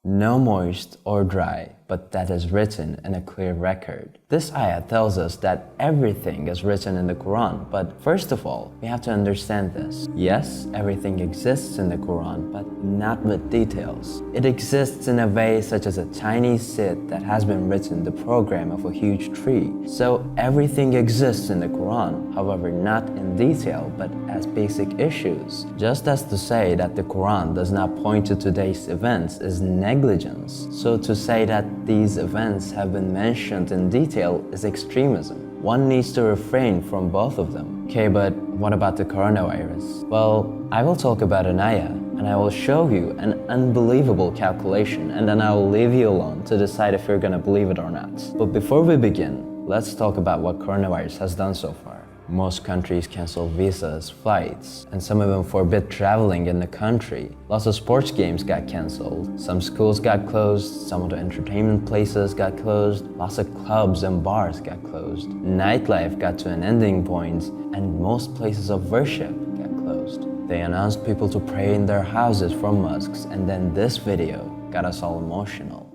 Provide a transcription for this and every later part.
no moist or dry, but that is written in a clear record. This ayah tells us that everything is written in the Quran, but first of all, we have to understand this. Yes, everything exists in the Quran, but not with details. It exists in a way such as a tiny seed that has been written the program of a huge tree. So everything exists in the Quran, however not in detail, but as basic issues. Just as to say that the Quran does not point to today's events is negligence, so to say that these events have been mentioned in detail is extremism. One needs to refrain from both of them. Okay, but what about the coronavirus? Well, I will talk about an ayah and I will show you an unbelievable calculation, and then I will leave you alone to decide if you're gonna believe it or not. But before we begin, let's talk about what coronavirus has done so far. Most countries cancel visas, flights, and some even forbid traveling in the country. Lots of sports games got canceled. Some schools got closed. Some of the entertainment places got closed. Lots of clubs and bars got closed. Nightlife got to an ending point, and most places of worship got closed. They announced people to pray in their houses from mosques, and then this video got us all emotional.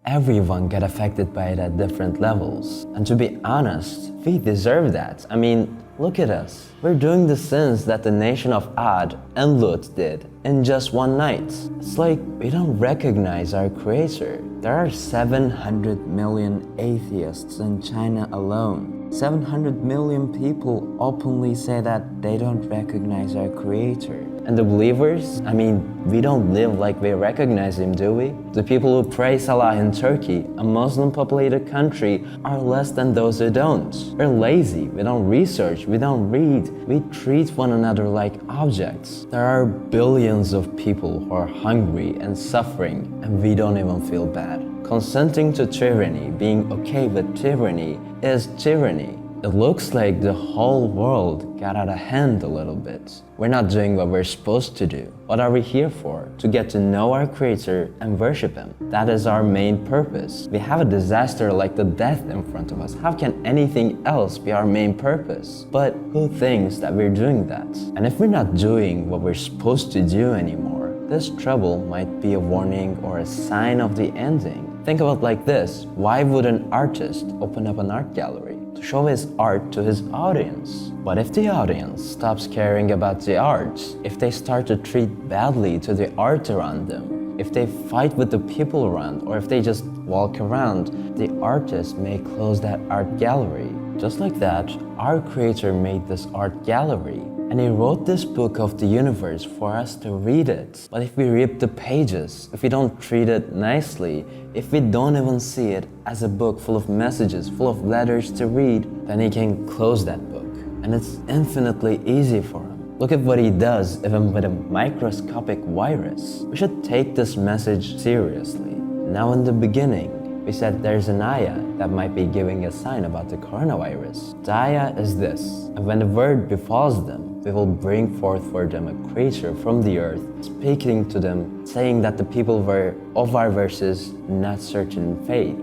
Everyone got affected by it at different levels. And to be honest, we deserve that. I mean, look at us. We're doing the sins that the nation of Ad and Lut did in just one night. It's like we don't recognize our Creator. There are 700 million atheists in China alone. 700 million people openly say that they don't recognize our Creator. And the believers, I mean, we don't live like we recognize Him, do we? The people who pray Salah in Turkey, a Muslim populated country, are less than those who don't. We're lazy, we don't research, we don't read, we treat one another like objects. There are billions of people who are hungry and suffering, and we don't even feel bad. Consenting to tyranny, being okay with tyranny, is tyranny. It looks like the whole world got out of hand a little bit. We're not doing what we're supposed to do. What are we here for? To get to know our Creator and worship Him. That is our main purpose. We have a disaster like the death in front of us. How can anything else be our main purpose? But who thinks that we're doing that? And if we're not doing what we're supposed to do anymore, this trouble might be a warning or a sign of the ending. Think about it like this. Why would an artist open up an art gallery? To show his art to his audience. What if the audience stops caring about the art? If they start to treat badly to the art around them? If they fight with the people around, or if they just walk around, the artist may close that art gallery. Just like that, our Creator made this art gallery. And He wrote this book of the universe for us to read it. But if we rip the pages, if we don't treat it nicely, if we don't even see it as a book full of messages, full of letters to read, then He can close that book. And it's infinitely easy for Him. Look at what He does even with a microscopic virus. We should take this message seriously. Now in the beginning, we said there's an ayah that might be giving a sign about the coronavirus. The ayah is this: and when the word befalls them, we will bring forth for them a creature from the earth, speaking to them, saying that the people were of our verses not certain in faith.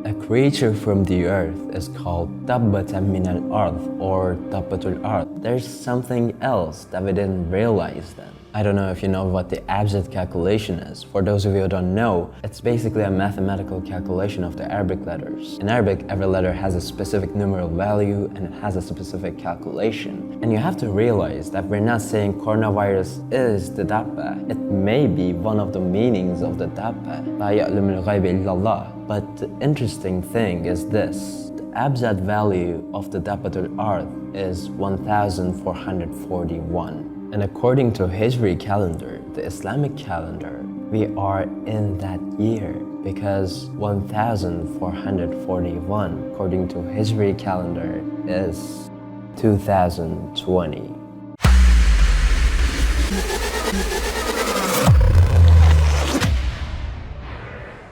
A creature from the earth is called dabbatan min al-ard or dabbatul ard. There's something else that we didn't realize then. I don't know if you know what the abjad calculation is. For those of you who don't know, it's basically a mathematical calculation of the Arabic letters. In Arabic, every letter has a specific numeral value and it has a specific calculation. And you have to realize that we're not saying coronavirus is the dabba. It may be one of the meanings of the dabba. La ya'lamul ghayba illallah. But the interesting thing is this. The abjad value of the dabbatul ard is 1441. And according to Hijri calendar, the Islamic calendar, we are in that year because 1441, according to Hijri calendar, is 2020.